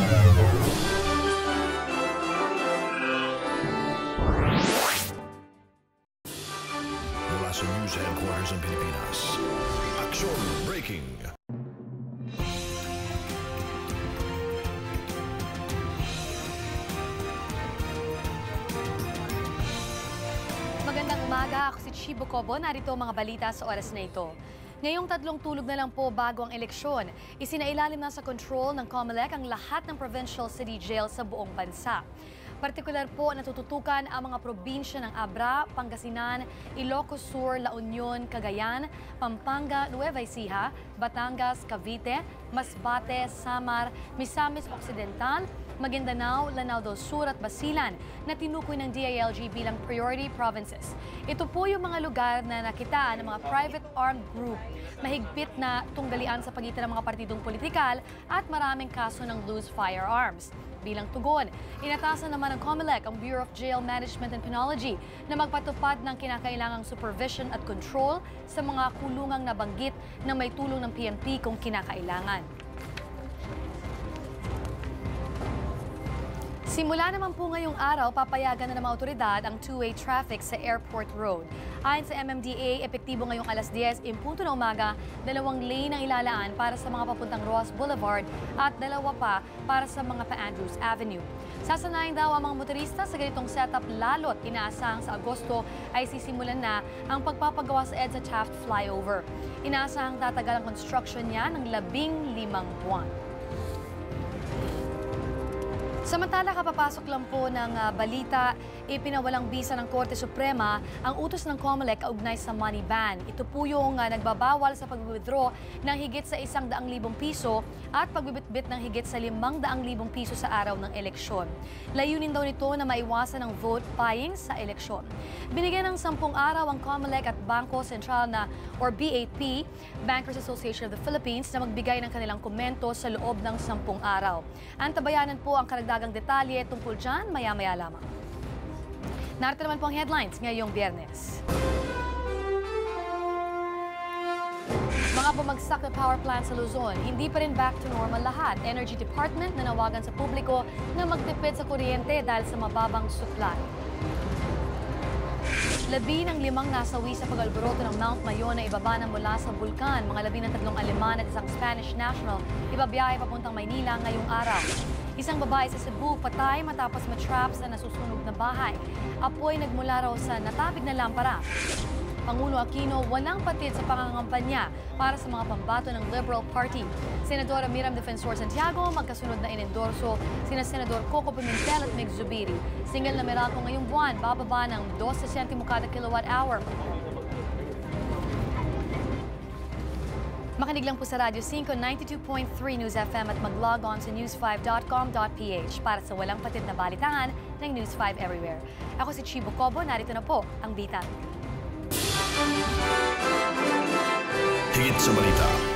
Mula sa News Headquarters ng Pilipinas, Action Breaking! Magandang umaga, ako si Chibo Cobo. Narito ang mga balita sa oras na ito. Ngayong 3 tulog na lang po bago ang eleksyon, isinailalim na sa control ng COMELEC ang lahat ng provincial city jail sa buong bansa. Partikular po natututukan ang mga probinsya ng Abra, Pangasinan, Ilocos Sur, La Union, Cagayan, Pampanga, Nueva Ecija, Batangas, Cavite, Masbate, Samar, Misamis Occidental, Maguindanao, Lanao del Sur at Basilan na tinukoy ng DILG bilang priority provinces. Ito po yung mga lugar na nakitaan ng mga private armed group. Mahigpit na tunggalian sa pagitan ng mga partidong politikal at maraming kaso ng loose firearms. Bilang tugon, inatasan naman ng COMELEC ang Bureau of Jail Management and Penology na magpatupad ng kinakailangang supervision at control sa mga kulungang nabanggit na may tulong ng PNP kung kinakailangan. Simula naman po ngayong araw, papayagan na ng mga otoridad ang two-way traffic sa Airport Road. Ayon sa MMDA, epektibo ngayong alas 10 impunto na umaga, 2 lane ang ilalaan para sa mga papuntang Ross Boulevard at 2 pa para sa mga pa-Andrews Avenue. Sasanayin daw ang mga motorista sa ganitong setup lalo't inaasahang sa Agosto ay sisimulan na ang pagpapagawa sa EDSA Taft Flyover. Inaasahang tatagal ang construction niya ng 15 buwan. Samantala, kapapasok lang po ng balita, ipinawalang bisa ng Korte Suprema ang utos ng COMELEC kaugnay sa money ban. Ito po yung nagbabawal sa pag-withdraw ng higit sa 100,000 piso at pagbibitbit ng higit sa 500,000 piso sa araw ng eleksyon. Layunin daw nito na maiwasan ang vote buying sa eleksyon. Binigyan ng 10 araw ang COMELEC at Bangko Sentral or BAP, Bankers Association of the Philippines, na magbigay ng kanilang komento sa loob ng 10 araw. Antabayanan po ang karagdagang detalye tungkol dyan maya-maya lamang. Narito naman po ang headlines ngayong Biyernes. Mga bumagsak na power plant sa Luzon, hindi pa rin back to normal lahat. Energy Department nanawagan sa publiko na magtipid sa kuryente dahil sa mababang supply. 15 nasawi sa pag-alboroto ng Mount Mayon na ibaba na mula sa bulkan. Mga 13 Aleman at isang Spanish national ibabiyahe papuntang Maynila ngayong araw. Isang babae sa Cebu patay matapos matrap sa nasusunog na bahay. Apoy nagmula raw sa natabig na lampara. Pangulo Aquino walang patid sa pangangampanya para sa mga pambato ng Liberal Party. Senadora Miriam Defensor Santiago magkasunod na inendorso sina Senador Coco Pimentel at Mig Zubiri. Single na Meralco ngayong buwan, bababa ng 12 sentimo kada kilowatt-hour. Makinig lang po sa Radyo 5, 92.3 News FM at mag-log on sa news5.com.ph para sa walang patid na balitaan ng News 5 Everywhere. Ako si Chibo Cobo, narito na po ang Bita. Higit sa balita.